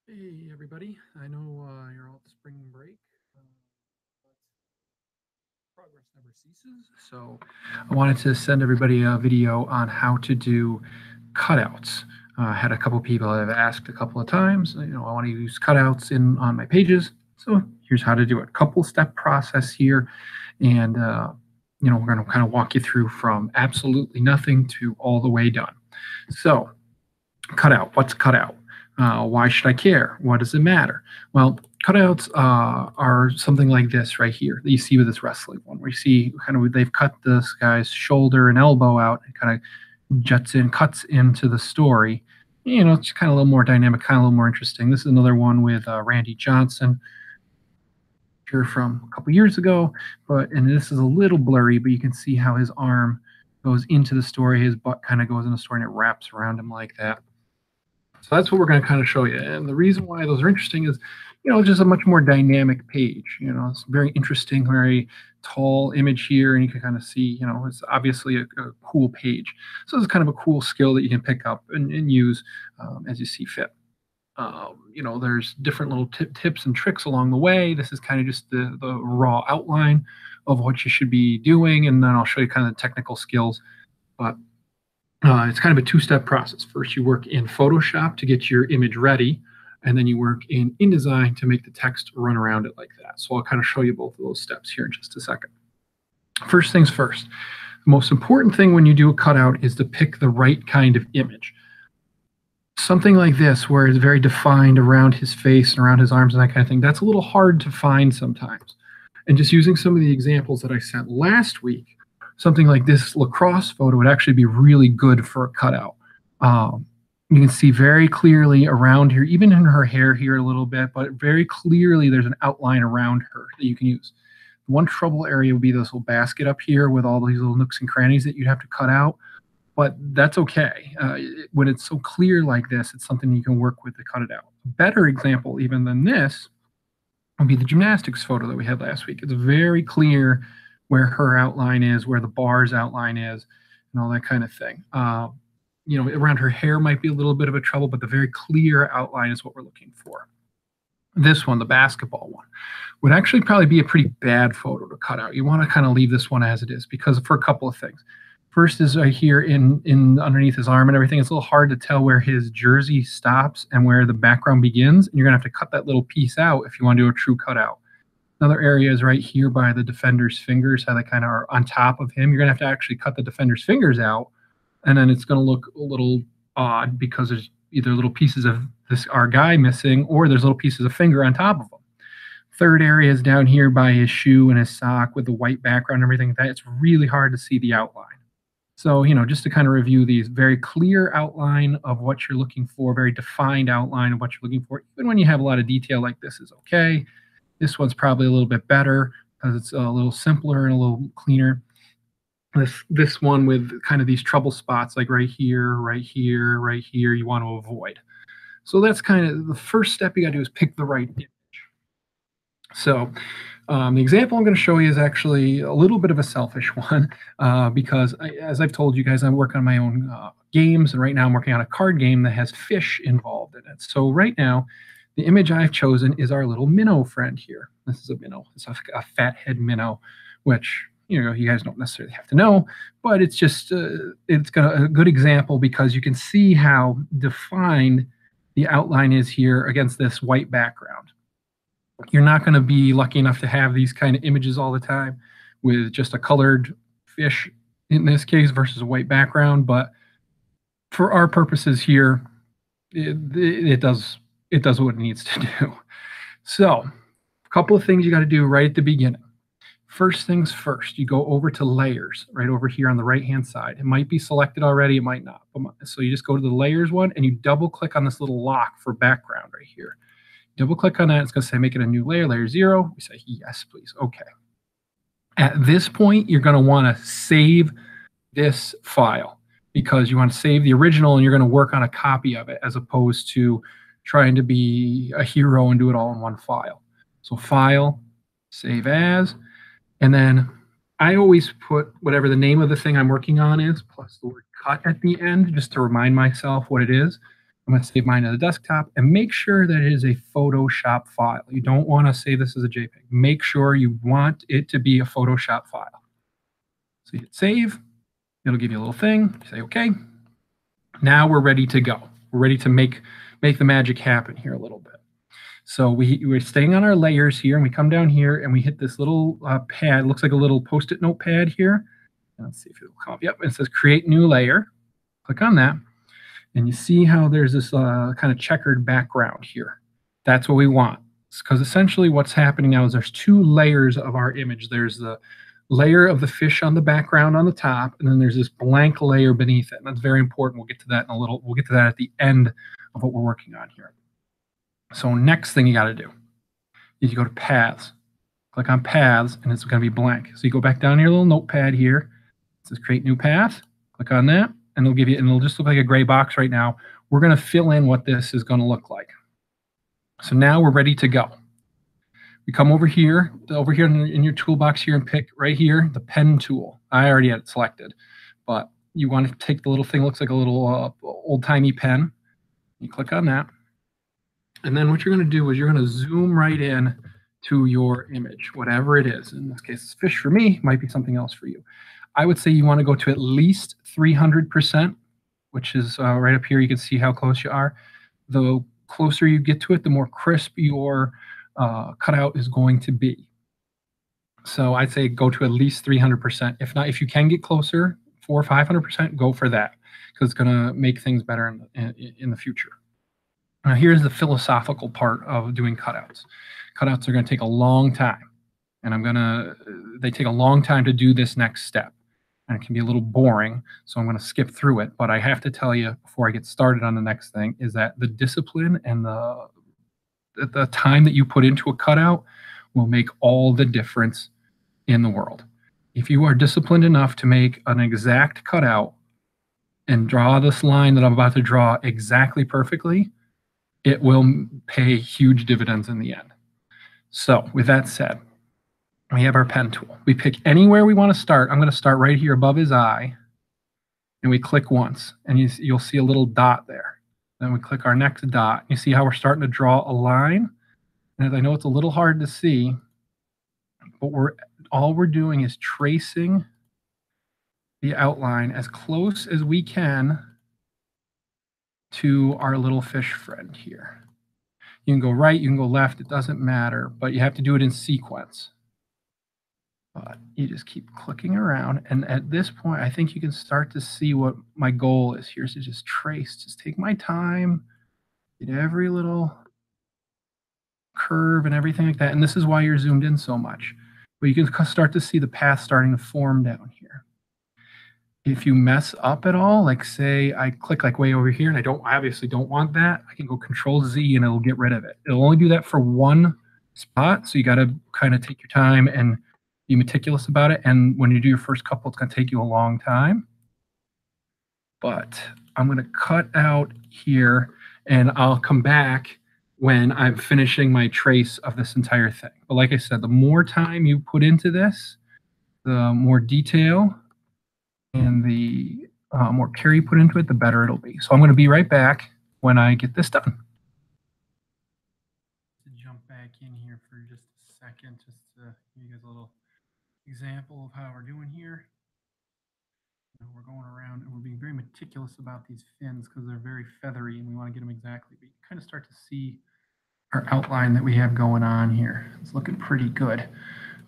Hey everybody, I know you're all at spring break, but progress never ceases. So I wanted to send everybody a video on how to do cutouts. I had a couple people that have asked a couple of times, I want to use cutouts on my pages. So here's how to do it. Couple step process here. And, we're going to kind of walk you through from absolutely nothing to all the way done. So cutout, what's cutout? Why should I care? What does it matter? Well, cutouts are something like this right here that you see with this wrestling one, where you see kind of they've cut this guy's shoulder and elbow out and kind of cuts into the story. It's kind of a little more dynamic, kind of a little more interesting. This is another one with Randy Johnson here from a couple years ago, and this is a little blurry, but you can see how his arm goes into the story, his butt kind of goes in the story, and it wraps around him like that. So that's what we're going to kind of show you. And the reason why those are interesting is, just a much more dynamic page. It's very interesting, very tall image here, and you can kind of see, it's obviously a cool page. So it's kind of a cool skill that you can pick up and use as you see fit. There's different little tips and tricks along the way. This is kind of just the raw outline of what you should be doing, and then I'll show you kind of the technical skills. But it's kind of a two-step process. First, you work in Photoshop to get your image ready, and then you work in InDesign to make the text run around it like that. So I'll kind of show you both of those steps here in just a second. First things first, the most important thing when you do a cutout is to pick the right kind of image. Something like this, where it's very defined around his face and around his arms and that kind of thing, that's a little hard to find sometimes. And just using some of the examples that I sent last week, something like this lacrosse photo would actually be really good for a cutout. You can see very clearly around here, even in her hair here a little bit, but very clearly there's an outline around her that you can use. One trouble area would be this little basket up here with all these little nooks and crannies that you'd have to cut out, but that's okay. When it's so clear like this, it's something you can work with to cut it out. A better example even than this would be the gymnastics photo that we had last week. It's very clear where her outline is, where the bar's outline is, and all that kind of thing. Around her hair might be a little bit of a trouble, but the very clear outline is what we're looking for. This one, the basketball one, would actually probably be a pretty bad photo to cut out. You want to kind of leave this one as it is because for a couple of things. First is right here in underneath his arm and everything. It's a little hard to tell where his jersey stops and where the background begins. And you're going to have to cut that little piece out if you want to do a true cutout. Another area is right here by the defender's fingers, how they kind of are on top of him. You're going to have to actually cut the defender's fingers out, and then it's going to look a little odd because there's either little pieces of our guy missing or there's little pieces of finger on top of him. Third area is down here by his shoe and his sock with the white background and everything. It's really hard to see the outline. So, just to kind of review these, very clear outline of what you're looking for, very defined outline of what you're looking for. Even when you have a lot of detail like this is okay. This one's probably a little bit better because it's a little simpler and a little cleaner. This one with kind of these trouble spots like right here, right here, right here, you want to avoid. So that's kind of the first step you got to do is pick the right image. So the example I'm going to show you is actually a little bit of a selfish one because as I've told you guys, I work on my own games, and right now I'm working on a card game that has fish involved in it. So right now, the image I've chosen is our little minnow friend here. This is a minnow. It's a fathead minnow, which you guys don't necessarily have to know, but it's just it's got a good example because you can see how defined the outline is here against this white background. You're not going to be lucky enough to have these kind of images all the time with just a colored fish in this case versus a white background, but for our purposes here, it does what it needs to do. So a couple of things you got to do right at the beginning. First things first, you go over to layers right over here on the right hand side. It might be selected already, it might not. So you just go to the layers one and you double click on this little lock for background right here. Double click on that, it's going to say make it a new layer, layer 0. We say yes, please. Okay. At this point, you're going to want to save this file because you want to save the original and you're going to work on a copy of it as opposed to trying to be a hero and do it all in one file. So file, save as, and then I always put whatever the name of the thing I'm working on is plus the word cut at the end just to remind myself what it is. I'm going to save mine to the desktop and make sure that it is a Photoshop file. You don't want to save this as a JPEG. Make sure you want it to be a Photoshop file. So you hit save. It'll give you a little thing. You say, okay. Now we're ready to go. We're ready to make the magic happen here a little bit. So we're staying on our layers here, and we come down here, and we hit this little pad. It looks like a little Post-it note pad here. Let's see if it'll come up. Yep, it says Create New Layer. Click on that. And you see how there's this kind of checkered background here. That's what we want. Because essentially what's happening now is there's two layers of our image. There's the layer of the fish on the background on the top, and then there's this blank layer beneath it. And that's very important. We'll get to that in a little. We'll get to that at the end of what we're working on here. So next thing you got to do is you go to Paths. Click on Paths, and it's going to be blank. So you go back down to your little notepad here. It says Create New Path. Click on that. And it'll give you, and it'll just look like a gray box right now. We're going to fill in what this is going to look like. So now we're ready to go. We come over here in your toolbox here and pick right here the pen tool. I already had it selected, but you want to take the little thing, looks like a little old-timey pen. You click on that. And then what you're going to do is you're going to zoom right in to your image, whatever it is. In this case, it's fish for me, might be something else for you. I would say you want to go to at least 300%, which is right up here. You can see how close you are. The closer you get to it, the more crisp your cutout is going to be. So I'd say go to at least 300%. If not, if you can get closer, 400% or 500%, go for that, because it's going to make things better in the future. Now here's the philosophical part of doing cutouts. Cutouts are going to take a long time, and they take a long time to do this next step. And it can be a little boring, so I'm going to skip through it. But I have to tell you before I get started on the next thing is that the discipline and the time that you put into a cutout will make all the difference in the world. If you are disciplined enough to make an exact cutout and draw this line that I'm about to draw exactly perfectly, it will pay huge dividends in the end. So with that said, we have our pen tool. We pick anywhere we want to start. I'm going to start right here above his eye, and we click once, and you'll see a little dot there. Then we click our next dot. You see how we're starting to draw a line? And I know it's a little hard to see, but all we're doing is tracing the outline as close as we can to our little fish friend here. You can go right, you can go left, it doesn't matter, but you have to do it in sequence. But you just keep clicking around, and at this point, I think you can start to see what my goal is here. So just trace, just take my time, get every little curve and everything like that. And this is why you're zoomed in so much. But you can start to see the path starting to form down here. If you mess up at all, like say I click like way over here, and I obviously don't want that, I can go Control Z and it'll get rid of it. It'll only do that for one spot, so you got to kind of take your time and be meticulous about it. And when you do your first couple, it's going to take you a long time. But I'm going to cut out here, and I'll come back when I'm finishing my trace of this entire thing. But like I said, the more time you put into this, the more detail and the more care you put into it, the better it'll be. So I'm going to be right back when I get this done. Jump back in here for just a second, just to give you guys a little example of how we're doing here. We're going around and we're being very meticulous about these fins because they're very feathery and we want to get them exactly. But you kind of start to see our outline that we have going on here. It's looking pretty good.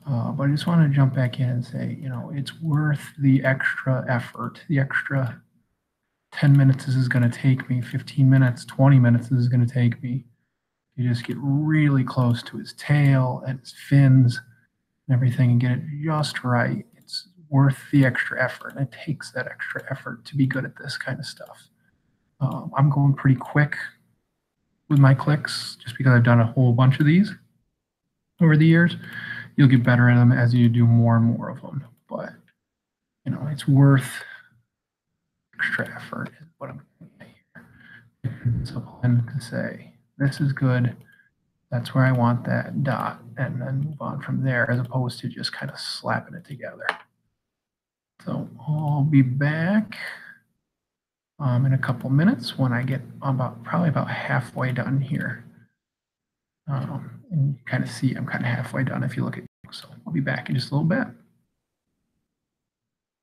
But I just want to jump back in and say, you know, it's worth the extra effort, the extra 10 minutes this is going to take me, 15 minutes, 20 minutes this is going to take me. You just get really close to his tail and his fins and everything and get it just right. It's worth the extra effort. And it takes that extra effort to be good at this kind of stuff. I'm going pretty quick with my clicks just because I've done a whole bunch of these over the years. You'll get better at them as you do more and more of them. But, you know, it's worth extra effort is what I'm doing here. So I'm to say, this is good. That's where I want that dot, and then move on from there as opposed to just kind of slapping it together. So I'll be back in a couple minutes when I get probably about halfway done here. And you kind of see I'm kind of halfway done if you look at. So I'll be back in just a little bit.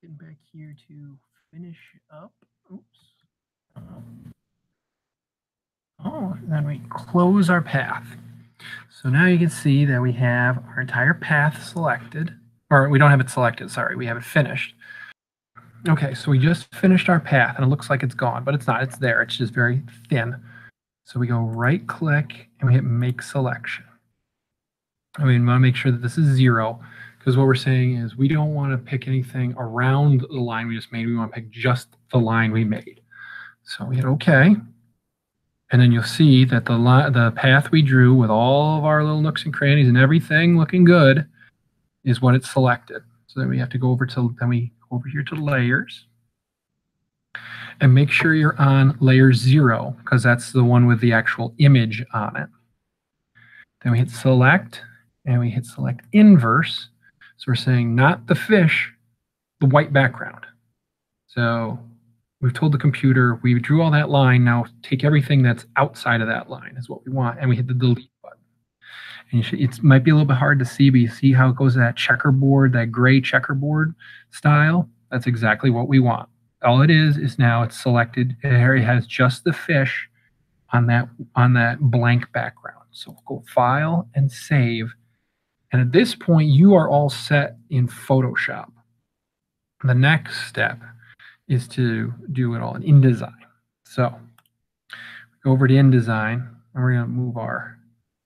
Getting back here to finish up. Oops. Then we close our path. So now you can see that we have our entire path selected, or we don't have it selected, sorry, we have it finished. Okay, so we just finished our path and it looks like it's gone, but it's not, it's there, it's just very thin. So we go right click and we hit make selection. And we want to make sure that this is 0, because what we're saying is we don't want to pick anything around the line we just made, we want to pick just the line we made. So we hit OK. And then you'll see that the path we drew with all of our little nooks and crannies and everything looking good is what it's selected. So then we have to go over here to layers and make sure you're on layer 0, because that's the one with the actual image on it. Then we hit select and we hit select inverse. So we're saying not the fish, the white background. So we've told the computer, we drew all that line, now take everything that's outside of that line is what we want, and we hit the delete button. And it might be a little bit hard to see, but you see how it goes to that checkerboard, that gray checkerboard style? That's exactly what we want. All it is now it's selected, it has just the fish on that blank background. So we'll go File and Save. And at this point, you are all set in Photoshop. The next step is to do it all in InDesign. So go over to InDesign, and we're going to move our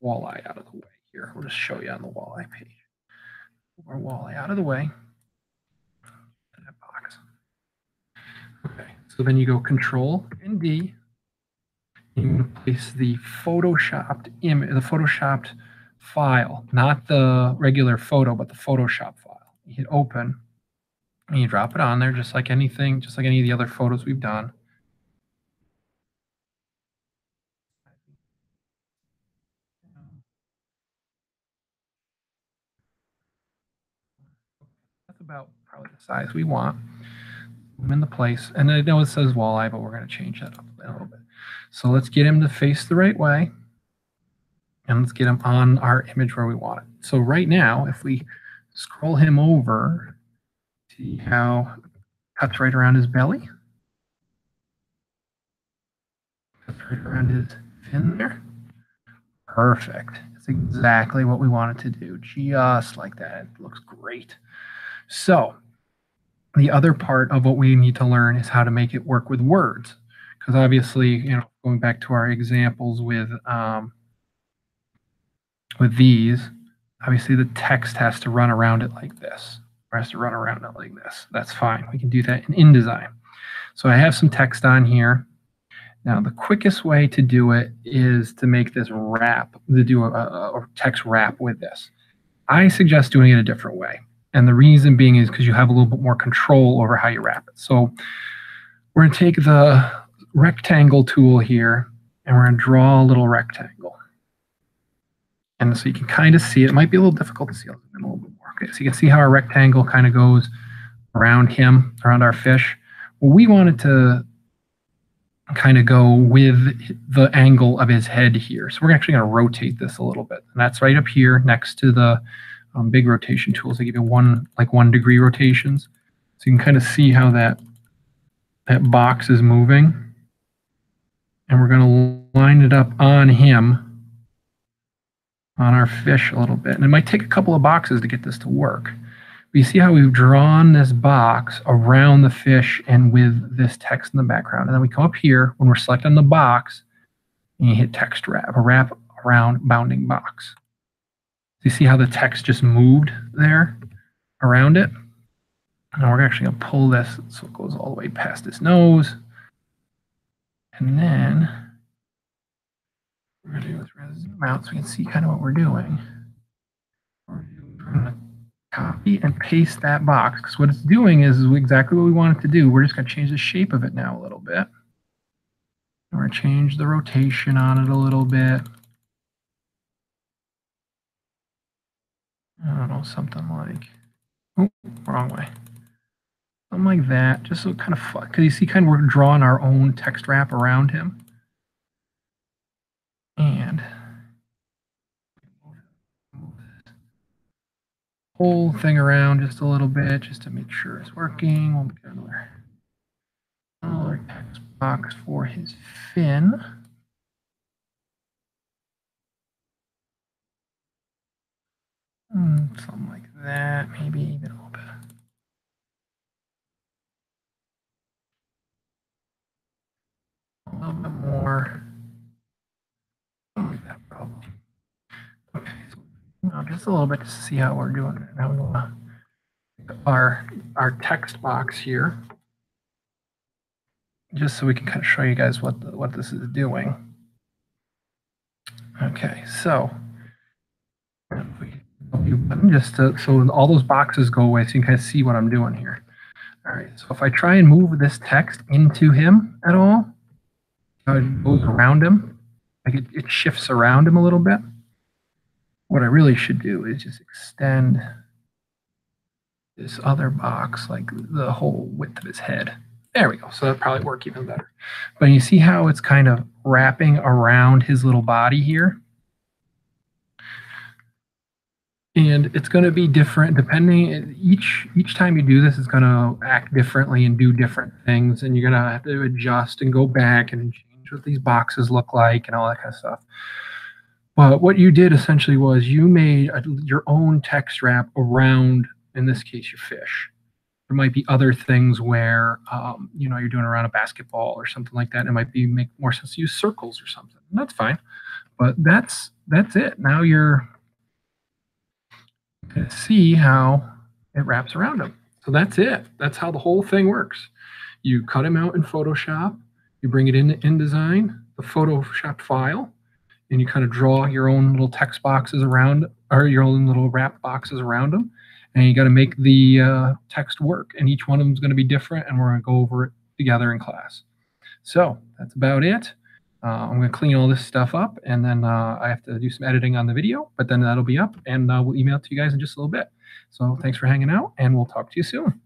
walleye out of the way here. We'll just show you on the walleye page. Move our walleye out of the way. That box. Okay, so then you go Control and D. You place the photoshopped image, the photoshopped file, not the regular photo, but the Photoshop file. You hit Open. And you drop it on there just like anything, just like any of the other photos we've done. That's about probably the size we want. Put him in the place. And I know it says walleye, but we're going to change that up a little bit. So let's get him to face the right way. And let's get him on our image where we want it. So right now, if we scroll him over, see how it cuts right around his belly? Cuts right around his fin there. Perfect. That's exactly what we wanted to do, just like that. It looks great. So the other part of what we need to learn is how to make it work with words, because obviously, going back to our examples with these, obviously the text has to run around it like this, or has to run around it like this. That's fine. We can do that in InDesign. So I have some text on here. Now, the quickest way to do it is to make this wrap, to do a text wrap with this. I suggest doing it a different way. And the reason being is because you have a little bit more control over how you wrap it. So we're going to take the rectangle tool here, and we're going to draw a little rectangle. And so you can kind of see it. It might be a little difficult to see a little bit more. Okay, so you can see how our rectangle kind of goes around him, around our fish. Well, we wanted to kind of go with the angle of his head here. So we're actually going to rotate this a little bit. And that's right up here next to the big rotation tools. They give you 1 degree rotations. So you can kind of see how that box is moving. And we're going to line it up on him, on our fish a little bit. And it might take a couple of boxes to get this to work. But you see how we've drawn this box around the fish and with this text in the background. And then we come up here when we're selecting the box, and you hit text wrap, a wrap around bounding box. So you see how the text just moved there around it? Now we're actually going to pull this so it goes all the way past his nose. And then we're going to zoom out so we can see kind of what we're doing. We're going to copy and paste that box, because what it's doing is exactly what we want it to do. We're just going to change the shape of it now a little bit. We're going to change the rotation on it a little bit. I don't know, something like, oh, wrong way. Something like that, just so kind of fun. Because you see, kind of we're drawing our own text wrap around him. And move this whole thing around just a little bit, just to make sure it's working. We'll get another text box for his fin. Something like that, maybe even a little bit. A little bit more. Like that problem. Okay, so just a little bit to see how we're doing. Now we want our text box here, just so we can kind of show you guys what this is doing. Okay, so just so all those boxes go away, so you can kind of see what I'm doing here. All right, so if I try and move this text into him at all, it goes around him, like it shifts around him a little bit. What I really should do is just extend this other box like the whole width of his head. There we go. So that'll probably work even better. But you see how it's kind of wrapping around his little body here? And it's going to be different depending, each time you do this, it's going to act differently and do different things. And you're going to have to adjust and go back and change what these boxes look like and all that kind of stuff. But what you did essentially was you made your own text wrap around, in this case, your fish. There might be other things where, you're doing around a basketball or something like that. It might make more sense to use circles or something. And that's fine. But that's it. Now you're going to see how it wraps around him. So that's it. That's how the whole thing works. You cut him out in Photoshop. You bring it into InDesign, the Photoshop file, and you kind of draw your own little text boxes around, or your own little wrap boxes around them. And you got to make the text work. And each one of them is going to be different, and we're going to go over it together in class. So that's about it. I'm going to clean all this stuff up, and then I have to do some editing on the video, but then that'll be up, and we'll email it to you guys in just a little bit. So thanks for hanging out, and we'll talk to you soon.